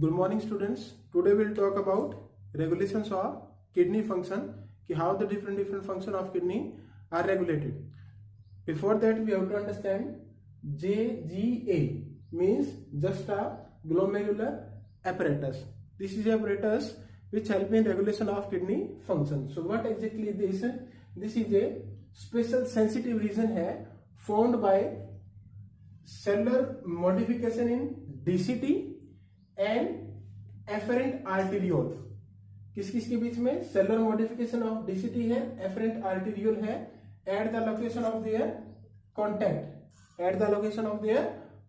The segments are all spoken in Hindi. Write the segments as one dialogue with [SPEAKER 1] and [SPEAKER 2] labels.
[SPEAKER 1] Good morning students. Today we'll talk about regulations of kidney function, कि how the different function of kidney are regulated. Before that we have to understand JGA means just a glomerular apparatus. This is apparatus which help in regulation of kidney function. So what exactly this? This is a special sensitive region है formed by cellular modification in DCT and afferent arteriole. किस किस के बीच में? सेलुलर मॉडिफिकेशन ऑफ डीसीटी है, एफरेंट आर्टीरियोल है, at the location of their contact, at the location of their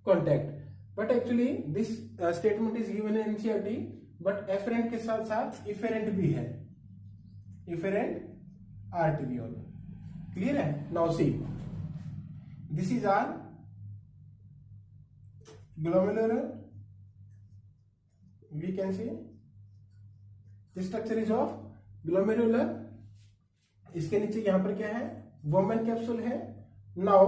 [SPEAKER 1] contact. But actually this statement is given in NCERT, but afferent के साथ साथ इफेरेंट भी है, इफेरेंट आर्टीरियोल. क्लियर है? Now see, this is our glomerular, we can see the structure is of glomerular. इसके नीचे यहां पर क्या है? वोमेन कैप्सूल है. Now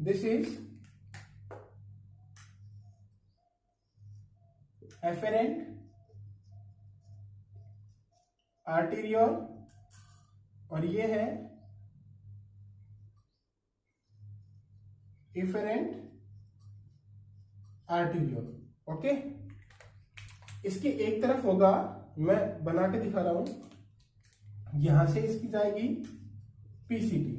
[SPEAKER 1] this is efferent arteriole और ये है इफेरेंट आर्टीरियोल. ओके, इसकी एक तरफ होगा, मैं बना के दिखा रहा हूं, यहां से इसकी जाएगी पीसीटी.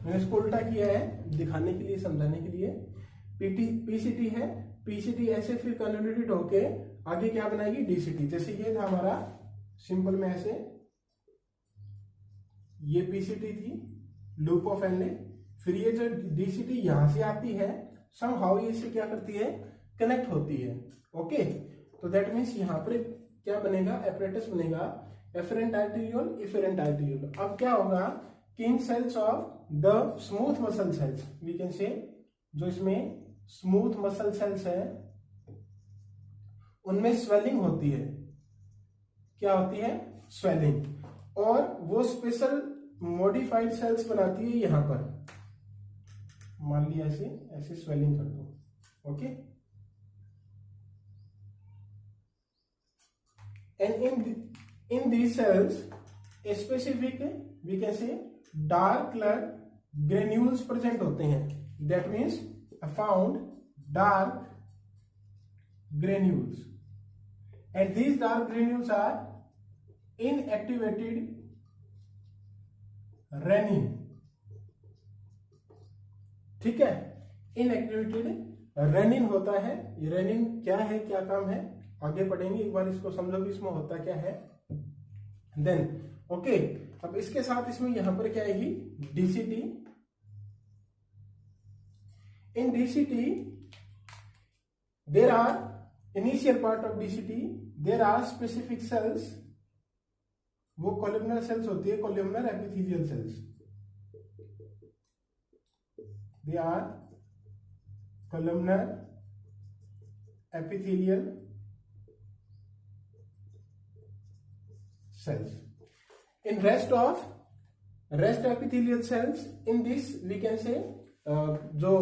[SPEAKER 1] मैंने इसको उल्टा किया है दिखाने के लिए, समझाने के लिए. पीसीटी है, पीसीटी ऐसे फिर कन्वोल्यूटेड होके आगे क्या बनाएगी? डीसीटी. जैसे ये था हमारा सिंपल में ऐसे, ये पीसीटी थी, लूप ऑफ एनले. फिर ये जो डीसीटी यहां से आती है, समहाउ ये इससे क्या करती है? कनेक्ट होती है. ओके, तो दैट मीन्स यहां पर क्या बनेगा? एपरेटस बनेगा, एफरेंट आर्टीरियोल, इफेरेंट आर्टीरियोल. अब क्या होगा कि in cells of the smooth muscle cells, we can say, जो इसमें स्मूथ मसल सेल्स है उनमें स्वेलिंग होती है. क्या होती है? स्वेलिंग. और वो स्पेशल मॉडिफाइड सेल्स बनाती है यहां पर. मान लिया ऐसे, ऐसे स्वेलिंग कर दो. Okay, and in these cells specific we can say dark colour granules present होते हैं. That means found dark granules, and these dark granules are inactivated renin. ठीक है, इनएक्टिवेटेड रेनिन होता है. ये रेनिन क्या है, क्या काम है, आगे पढ़ेंगे. एक बार इसको समझो कि इसमें होता क्या है. देन ओके, अब इसके साथ इसमें यहां पर क्या आएगी? DCT. In DCT there are initial part of DCT, there are specific cells. वो कोलुमनर सेल्स होती है, columnar epithelial cells. They are columnar epithelial cells. In rest epithelial cells, in this we can say जो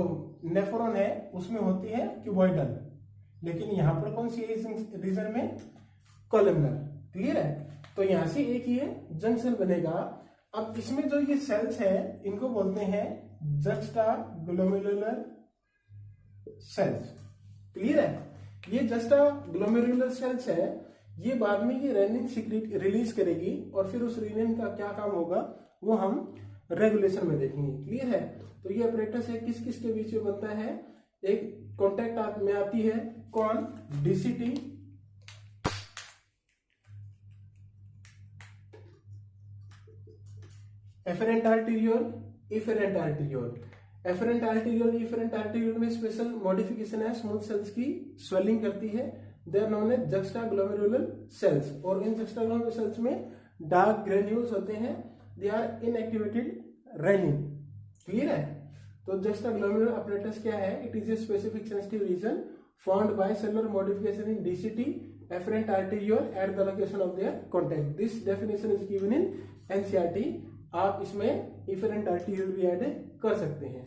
[SPEAKER 1] नेफ्रॉन है उसमें होती है क्यूबॉइडल, लेकिन यहां पर कौन सी रीजन में? कोलुमनर. क्लियर है? तो यहां से एक ये जंक्शन बनेगा. अब इसमें जो ये सेल्स है इनको बोलते हैं जस्टाग्लोमेरुलर सेल्स. क्लियर है? ये जस्टाग्लोमेरुलर सेल्स है, ये बाद में ये रेनिन सीक्रेट रिलीज करेगी और फिर उस रेनिन का क्या काम होगा वो हम रेगुलेशन में देखेंगे. क्लियर है? तो ये अपरेटस है, किस किस के बीच में बनता है? एक कॉन्टैक्ट में आती है, कौन? DCT, afferent arteriole, efferent arteriole. Afferent arteriole, efferent arteriole में स्पेशल मॉडिफिकेशन है, स्मूथ सेल्स की स्वेलिंग करती है. They are known as juxtaglomerular cells. और इन जस्टाग्लोमेरुलर सेल्स में डार्क ग्रेन्यूल्स होते हैं. They are inactivated renin. Clear है? तो जस्टाग्लोमेरुलर apparatus क्या है? It is a specific sensitive region found by cellular modification in DCT, afferent arteriole at the location of their contact. This definition is given in NCERT. आप इसमें इफेरेंट आर्टीरियोल भी ऐड कर सकते हैं.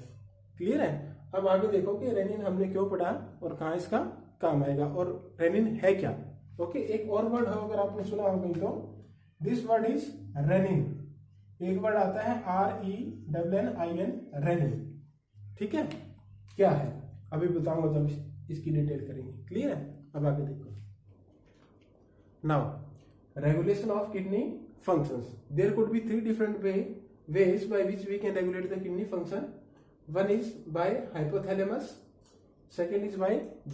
[SPEAKER 1] क्लियर है? अब आगे देखो कि रेनिन हमने क्यों पढ़ा और कहाँ इसका काम आएगा और रेनिन है क्या। ओके, एक और वर्ड हो अगर आपने सुना हो कहीं तो, दिस वर्ड इज रेनिन। एक वर्ड आता है RENNIN, रेनिन। ठीक है, क्या है अभी बताऊंगा जब इसकी डिटेल करेंगे। क्लियर है, अब आगे देखो। Now regulation of kidney functions. There could be three different ways by which we can regulate the kidney function. One is by hypothalamus, second is by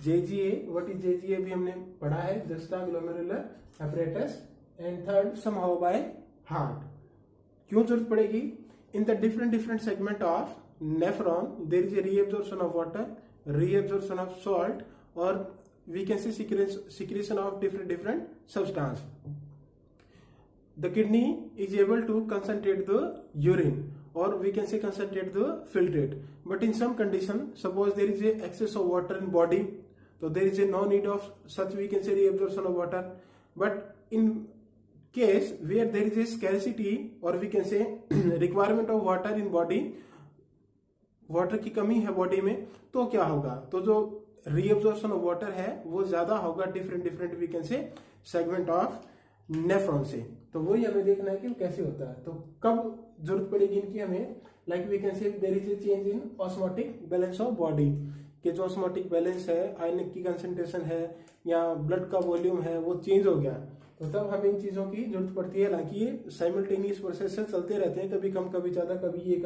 [SPEAKER 1] JGA. What is JGA भी हमने पढ़ा है, juxtaglomerular apparatus, and third somehow by heart. क्यों जरूरत पड़ेगी? In the different segment of nephron there is a reabsorption of water, reabsorption of salt, or we can say secretion of different substance. The kidney is able to concentrate the urine, or we can say concentrate the filtrate. But in some condition, suppose there is a excess of water in body, so there is a no need of such we can say reabsorption of water. But in case where there is a scarcity or we can say requirement of water in body, water की कमी है बॉडी में, तो क्या होगा? तो जो रीअब्जॉर्प्शन ऑफ वाटर है वो ज्यादा होगा different we can say segment of nephron से। तो वही हमें देखना है कि कैसे होता है। तो कब जरूरत पड़ेगी इनकी हमें, like we can say there is a change in osmotic balance of body, कि जो ऑस्मोटिक बैलेंस है, आयनिक की कंसंट्रेशन है या ब्लड का वॉल्यूम है वो चेंज हो गया, तो तब हमें इन चीजों की जरूरत पड़ती है। हालांकि ये साइमल्टेनियस प्रोसेस से चलते रहते हैं, कभी कम कभी ज्यादा, कभी ये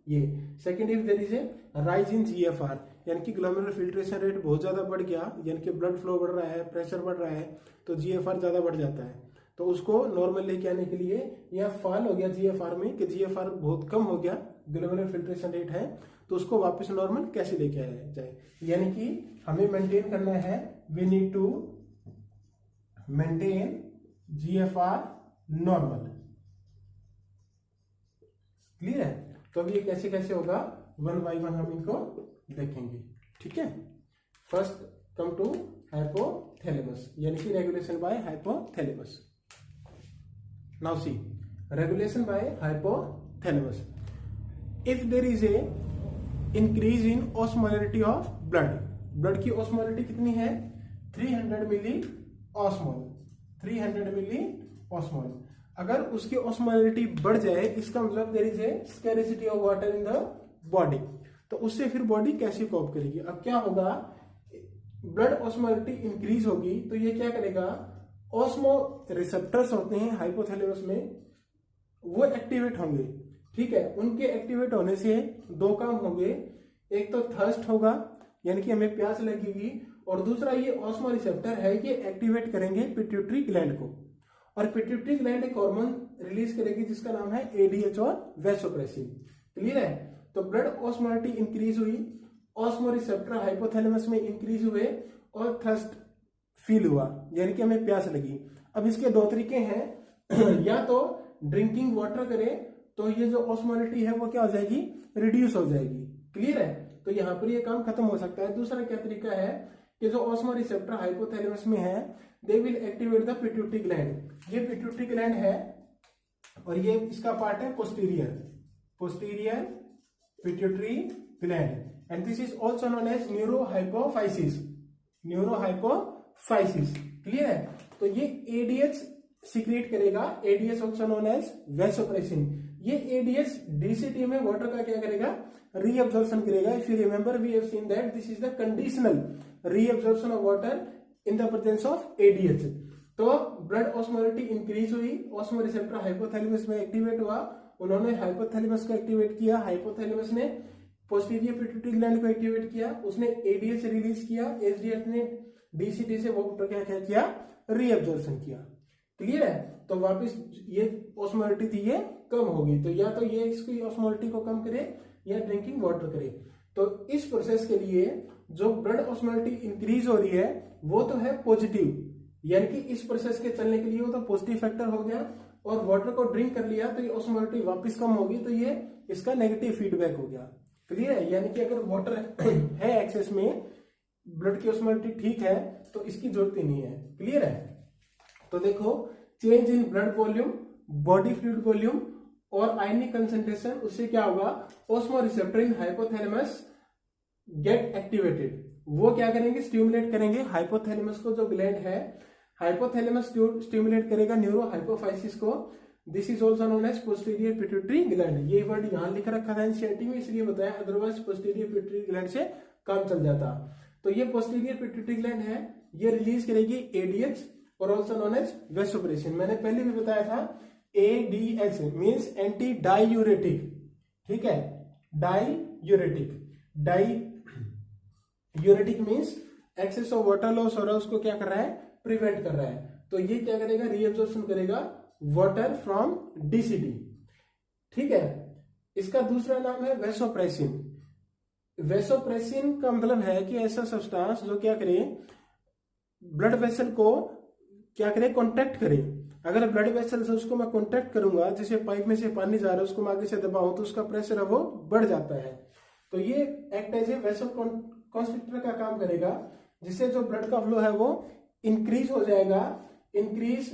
[SPEAKER 1] ये। Second if there is a rise in GFR, यानी कि ग्लोमेरुलर फिल्ट्रेशन रेट बहुत ज्यादा बढ़ गया, यानी कि ब्लड फ्लो बढ़ रहा है, प्रेशर बढ़ रहा है, तो GFR ज्यादा बढ़ जाता है। तो उसको नॉर्मल लेके आने के लिए, या फॉल हो गया GFR में कि GFR बहुत कम हो गया, ग्लोमेरुलर फिल्ट्रेशन रेट है, तो उसको वापस नॉर्मल कैसे लेके आया जाए। यानी कि हमें मेंटेन करना है, we need to maintain GFR normal. Clear है? तो अब ये कैसे कैसे होगा, वन बाय वन हम इनको देखेंगे। ठीक है, फर्स्ट कम टू हाइपोथैलेमस, यानी कि regulation by hypothalamus. Now see regulation by hypothalamus. If there is a increase in osmolarity of blood, blood की ऑस्मोलरिटी कितनी है? 300 मिली ऑस्मोल, 300 मिली ऑस्मोल। अगर उसकी ऑस्मोलरिटी बढ़ जाए, इसका मतलब there is a scarcity of water in the body, तो उससे फिर बॉडी कैसे कोप करेगी? अब क्या होगा, ब्लड ऑस्मोलरिटी इंक्रीज होगी तो ये क्या करेगा, ऑस्मो रिसेप्टर्स होते हैं हाइपोथैलेमस में, वो एक्टिवेट होंगे। ठीक है, उनके एक्टिवेट होने से दो काम होंगे, एक तो थर्स्ट होगा यानी कि हमें प्यास लगेगी, और दूसरा ये ऑस्मो रिसेप्टर है ये एक्टिवेट करेंगे पिट्यूटरी ग्लैंड को, और पिट्यूटरी ग्लैंड एक हार्मोन रिलीज करेगी जिसका नाम है ADH और वैसोप्रेसिन। क्लियर है? तो ब्लड ऑस्मोलरिटी इंक्रीज हुई, ऑस्मो रिसेप्टर हाइपोथैलेमस में इंक्रीज हुए, और थर्स्ट फील हुआ यानी कि हमें प्यास लगी। अब इसके दो तरीके हैं, या तो ड्रिंकिंग वाटर करे तो ये जो ऑस्मोलरिटी है वो क्या हो जाएगी, रिड्यूस हो जाएगी। क्लियर है? तो यहाँ पर ये काम खत्म हो सकता है। दूसरा क्या तरीका है कि जो ऑस्मो रिसेप्टर हाइपोथैलेमस में है, they will activate the pituitary gland. ये पिट्यूटरी ग्लैंड है और ये इसका पार्ट है posterior pituitary gland, and this is also known as neurohypophysis. Clear है? तो ये ADH सीक्रेट करेगा, ADH also known as vasopressin. ये ADH DCT में वाटर का क्या करेगा, रीअब्जॉर्प्शन करेगा। If you remember we have seen that this is the conditional reabsorption of water in the presence of ADH। तो ब्लड ऑस्मोलरिटी इंक्रीज हुई, ऑस्मो रिसेप्टर हाइपोथैलेमस में एक्टिवेट हुआ, उन्होंने हाइपोथैलेमस को एक्टिवेट किया, हाइपोथैलेमस ने पोस्टीरियर पिट्यूटरी ग्लैंड को एक्टिवेट किया, उसने ADH रिलीज किया, ADH ने DCT से वाटर क्या किया, रीअब्जॉर्प्शन किया। क्लियर है? तो वापस ये ऑस्मोलरिटी थी ये कम होगी, तो या तो ये इसकी ऑस्मोलरिटी को कम करे या ड्रिंकिंग वाटर करे। तो इस प्रोसेस के लिए जो ब्लड ऑस्मोलरिटी इंक्रीज हो रही है वो तो है पॉजिटिव, यानी कि इस प्रोसेस के चलने के लिए वो तो पॉजिटिव फैक्टर हो गया, और वाटर को ड्रिंक कर लिया तो ये ऑस्मोलरिटी वापस कम होगी, तो ये इसका नेगेटिव फीडबैक हो गया। क्लियर है? यानी कि अगर वाटर है एक्सेस में, ब्लड की ऑस्मोलरिटी ठीक है, तो इसकी जरूरत ही नहीं है। क्लियर है? तो देखो, change in blood volume, body fluid volume और आयनिक कंसंट्रेशन, उससे क्या होगा, osmo receptor in hypothalamus gate activated, वो क्या करेंगे, स्टिमुलेट करेंगे हाइपोथैलेमस को, जो ग्लैंड है हाइपोथैलेमस स्टिमुलेट करेगा न्यूरो हाइपोफाइसिस को। This is also known as posterior pituitary gland. ये वर्ड यहां लिख रखा था एनसीईआरटी में, इसलिए बताया, अदरवाइज पोस्टीरियर पिट्यूटरी ग्लैंड से काम चल जाता। तो ये पोस्टीरियर पिट्यूटरी ग्लैंड है, ये रिलीज करेगी एडीएच और ऑल्सो नोन एज वेसोप्रेसिन। मैंने पहले भी बताया था एडीएच मीन्स एंटी डायूरेटिक, ठीक है, diuretic, diuretic means excess of water loss हो रहा है, उसको क्या कर रहा है, प्रिवेंट कर रहा है। तो ये क्या करेगा, रीअब्जॉर्प्शन करेगा वाटर फ्रॉम डीसीटी, ठीक है। इसका दूसरा नाम है वेसोप्रेसिन। वेसोप्रेसिन का मतलब है कि ऐसा सब्सटेंस जो क्या करे, ब्लड वेसल को क्या करे, कॉन्ट्रैक्ट करे। अगर ब्लड वेसल से उसको मैं कॉन्ट्रैक्ट करूंगा, जैसे पाइप में से पानी जा रहा है, उसको मैं आगे से दबाऊं तो उसका प्रेशर है वो बढ़ जाता है। तो ये act as a vessel constrictor का काम करेगा, जिससे जो ब्लड का फ्लो है वो इंक्रीज हो जाएगा। इंक्रीज,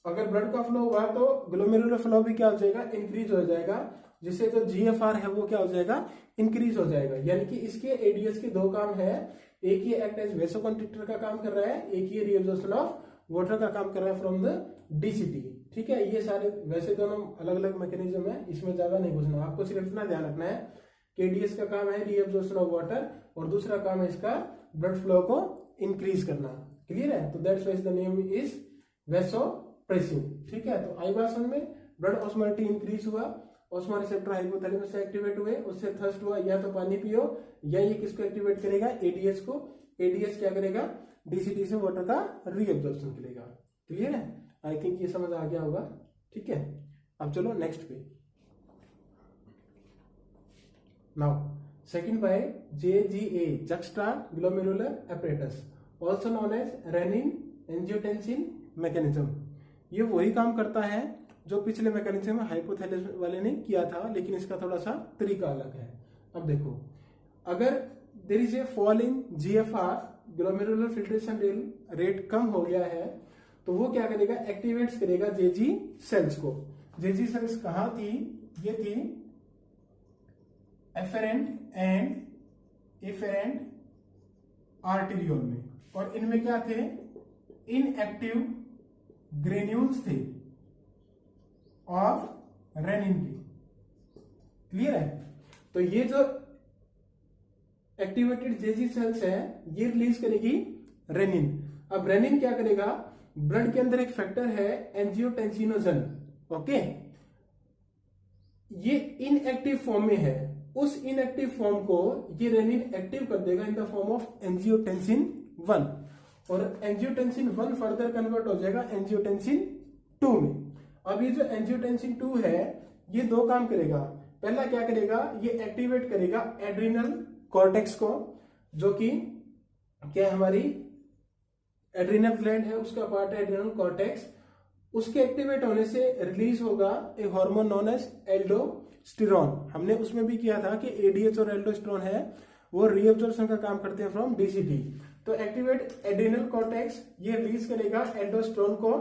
[SPEAKER 1] अगर ब्लड का फ्लो हुआ तो ग्लोमेरुलर फ्लो भी क्या हो जाएगा, इंक्रीज हो जाएगा, जिससे जो जीएफआर है वो क्या हो जाएगा, इंक्रीज हो जाएगा। यानी कि इसके एडीएस के दो काम है, एक ये एक्ट एज वेसोकंस्ट्रिक्टर का काम कर रहा है, एक ये रीअब्जॉर्प्शन ऑफ वाटर का काम कर रहा है फ्रॉम द डीसीटी, ठीक है। ये सारे वैसे दोनों अलग अलग मैकेनिज्म है, इसमें ज्यादा नहीं घुसना, आपको सिर्फ इतना ध्यान रखना है कि एडीएस का काम है रीअब्जॉर्प्शन ऑफ वाटर और दूसरा काम है इसका ब्लड फ्लो को इंक्रीज करना। क्लियर है? तो that's why the name is vasopressin, ठीक है। तो आईवासन में ब्लड ऑस्मोलिटी इंक्रीज हुआ, ऑस्मो रिसेप्टर हाइपोथैलेमस से एक्टिवेट हुए, उससे थर्स्ट हुआ, या तो पानी पियो, या ये किसको एक्टिवेट करेगा, एडीएस को। एडीएस क्या करेगा, डीसीटी से वाटर का रीअब्जॉर्प्शन करेगा। क्लियर है? आई थिंक ये समझ आ गया होगा, ठीक है। अब चलो नेक्स्ट पे। Now second by JGA, juxta glomerular apparatus, also known as renin angiotensin mechanism. ये वही काम करता है जो पिछले मैकेनिज्म में हाइपोथैलेमस वाले ने किया था, लेकिन इसका थोड़ा सा तरीका अलग है। अब देखो, अगर there is a fall in GFR, glomerular filtration rate कम हो गया है, तो वो क्या करेगा, एक्टिवेट्स करेगा जेजी सेल्स को। जेजी सेल्स कहां थी, ये थी एफेरेंट एंड एफेरेंट आर्टेरियोल में, और इनमें क्या थे, इनएक्टिव ग्रेन्यूल्स थे ऑफ रेनिन के। क्लियर है? तो ये जो एक्टिवेटेड जेजी सेल्स है ये रिलीज करेगी रेनिन। अब रेनिन क्या करेगा, ब्लड के अंदर एक फैक्टर है एंजियोटेंसिनोजन, ओके, ये इनएक्टिव फॉर्म में है, उस इनएक्टिव फॉर्म को ये रेनिन एक्टिव कर देगा in the form of angiotensin 1, और एंजियोटेंसिन 1 फर्दर कन्वर्ट हो जाएगा एंजियोटेंसिन 2 में। अब ये जो एंजियोटेंसिन 2 है ये दो काम करेगा। पहला क्या करेगा, ये एक्टिवेट करेगा एड्रिनल कॉर्टेक्स को, जो कि क्या हमारी एड्रिनल ग्लैंड है उसका पार्ट है एड्रिनल कॉर्टेक्स। उसके एक्टिवेट होने से रिलीज होगा एक हार्मोन नोन एज एल्डोस्टेरोन। हमने उसमें भी किया था कि एडीएच और एल्डोस्टेरोन है वो रीअब्जॉर्प्शन का काम करते हैं फ्रॉम डीसीटी। तो एक्टिवेट एड्रिनल कॉर्टेक्स ये रिलीज करेगा एल्डोस्टेरोन को,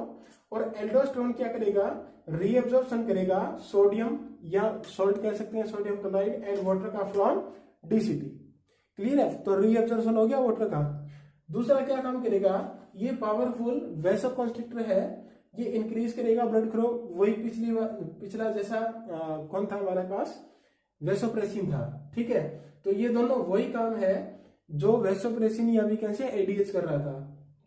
[SPEAKER 1] और एल्डोस्टेरोन क्या करेगा, रीअब्जॉर्प्शन करेगा सोडियम या सॉल्ट कह सकते हैं, सोडियम क्लोराइड एंड वाटर का फ्रॉम डीसीटी। क्लियर है? तो रीअब्जॉर्प्शन हो गया वाटर का। दूसरा क्या काम करेगा, ये पावरफुल वेसोकंस्ट्रिक्टर है, ये इंक्रीज करेगा ब्लड फ्लो। वही पिछला जैसा कौन था हमारे पास, वेसोप्रेसिन था, ठीक है। तो ये दोनों वही काम है जो वेसोप्रेसिन या भी कैसे एडीएच कर रहा था।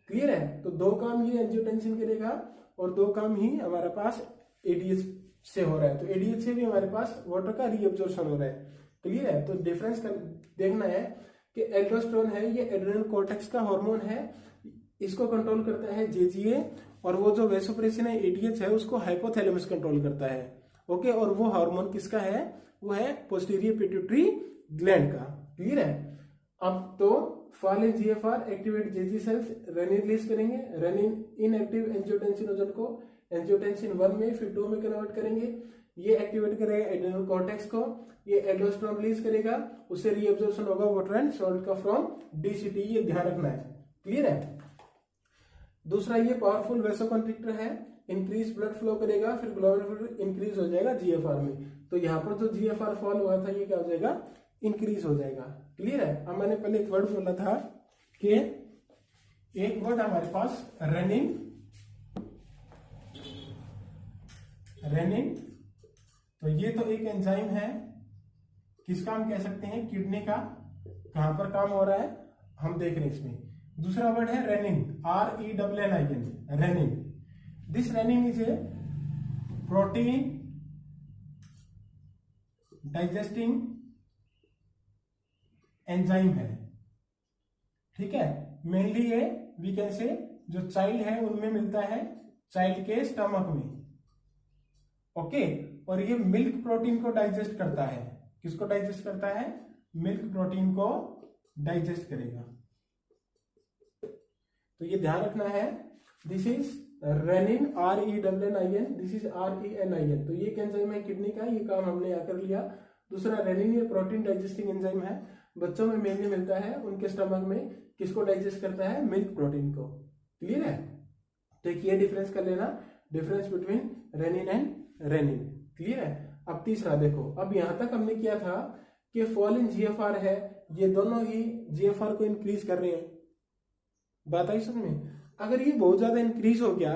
[SPEAKER 1] क्लियर है? तो दो काम ये एंजियोटेंसिन करेगा और दो काम ही हमारे पास एडीएच से हो रहा है। तो एडीएच से भी हमारे पास वाटर का रीअब्जॉर्प्शन हो रहा है। क्लियर है? तो डिफरेंस देखना है कि एल्डोस्टेरोन है ये एड्रिनल कॉर्टेक्स का हार्मोन है, इसको कंट्रोल करता है जेजीए, और वो जो वेसोप्रेसिन है एडीएच है उसको हाइपोथैलेमस कंट्रोल करता है। ओके, और वो हार्मोन किसका है, वो है पोस्टीरियर पिट्यूटरी ग्लैंड का। क्लियर है? अब तो fall in GFR activate Jazzy sales, rennin release करेंगे, रेनिन इनएक्टिव एंजियोटेंसिनोजन को एंजियोटेंसिन 1 में फिर 2 में कन्वर्ट करेंगे, ये एक्टिवेट करेगा एड्रिनल कॉर्टेक्स को, ये एल्डोस्टेरोन रिलीज करेगा, उससे रीअब्जॉर्प्शन होगा वाटर एंड सॉल्ट का फ्रॉम डीसीटी, ये ध्यान रखना है। क्लियर है? दूसरा ये पावरफुल वेसोकंस्ट्रिक्टर है, इंक्रीज ब्लड फ्लो करेगा, फिर ग्लोमेरुलर इंक्रीज हो जाएगा जीएफआर में। तो यहाँ पर जो जीएफआर फॉल हुआ था ये क्या हो जाएगा, इंक्रीज हो जाएगा। क्लियर है। अब मैंने पहले एक वर्ड बोला था कि एक वर्ड हमारे पास रेनिन, तो ये तो एक एंजाइम है, किसका हम कह सकते हैं, किडनी का। कहां पर काम हो रहा है हम देख रहे हैं इसमें। दूसरा वर्ड है rennin, RENNIN, rennin. This rennin is a protein digesting enzyme है। ठीक है। मेनली ये वी कैन से जो चाइल्ड है उनमें मिलता है, चाइल्ड के स्टमक में। ओके। और ये मिल्क प्रोटीन को डाइजेस्ट करता है। किसको डाइजेस्ट करता है, मिल्क प्रोटीन को डाइजेस्ट करेगा। तो ये ध्यान रखना है, this is rennin, RENNIN, this is RENIN। तो ये एंजाइम है किडनी का, ये काम हमने यहाँ कर लिया। दूसरा रेनिन ये प्रोटीन डाइजेस्टिंग एंजाइम है, बच्चों में मेनली मिलता है, उनके स्टमक में। किसको डाइजेस्ट करता है, मिल्क प्रोटीन को। क्लियर है। तो ये डिफरेंस कर लेना, difference between renin and rennin. Clear है। अब तीसरा देखो, अब यहां तक हमने किया था कि फॉल इन GFR है, ये दोनों ही GFR को इंक्रीज कर रहे हैं। बात आई समझ में। अगर ये बहुत ज्यादा इंक्रीज हो गया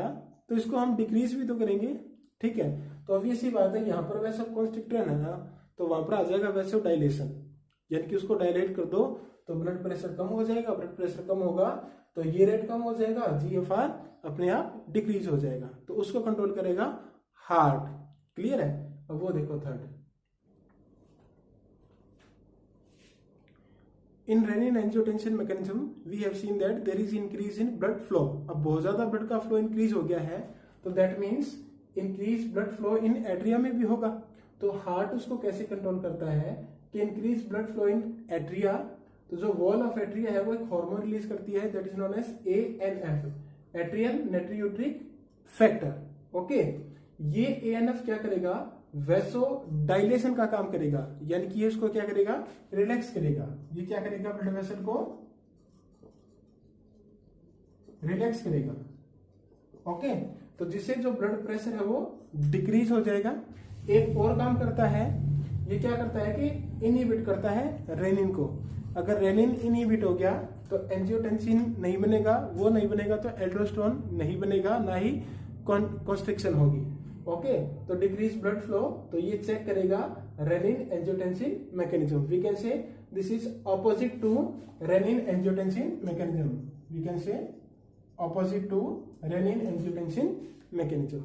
[SPEAKER 1] तो इसको हम डिक्रीज भी तो करेंगे। ठीक है। तो ऑब्वियस सी बात है, यहाँ पर वैसे कॉन्स्ट्रिक्टर है ना, तो वहां पर आ जाएगा वैसे डायलेशन, यानी कि उसको डायलेट कर दो तो ब्लड प्रेशर कम हो जाएगा। ब्लड प्रेशर कम होगा तो ये रेट कम हो जाएगा, GFR अपने आप डिक्रीज हो जाएगा। तो उसको कंट्रोल करेगा हार्ट। क्लियर है। अब वो देखो third, in renin angiotensin mechanism we have seen that there is increase in blood flow. अब बहुत ज्यादा ब्लड का फ्लो इंक्रीज हो गया है, तो that means increase blood flow in atria में भी होगा। तो हार्ट उसको कैसे कंट्रोल करता है कि increase blood flow in atria. तो जो वॉल ऑफ एट्रिया है वो एक हार्मोन रिलीज करती है, that is known as ANF, atrial natriuretic factor. Okay. ये ANF क्या करेगा, वैसो डायलेशन का काम करेगा, यानी कि ये इसको क्या करेगा, रिलैक्स करेगा। ये क्या करेगा, ब्लड वेसल को रिलैक्स करेगा। ओके। तो जिससे जो ब्लड प्रेशर है वो डिक्रीज हो जाएगा। एक और काम करता है, ये क्या करता है कि इनहिबिट करता है रेनिन को। अगर रेनिन इनहिबिट हो गया तो एंजियोटेंसिन नहीं बनेगा, वो नहीं बनेगा तो एल्डोस्टेरोन नहीं बनेगा, ना ही कॉन्स्ट्रिक्शन होगी। ओके। तो डिक्रीज ब्लड फ्लो, तो ये चेक करेगा renin angiotensin mechanism. We can say this is opposite to renin angiotensin mechanism. We can say opposite to renin angiotensin mechanism.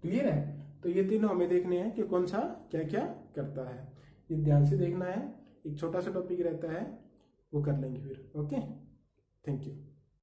[SPEAKER 1] Clear है। तो ये तीनों हमें देखने हैं कि कौन सा क्या क्या करता है, ये ध्यान से देखना है। एक छोटा सा टॉपिक रहता है, वो कर लेंगे फिर। ओके। Thank you.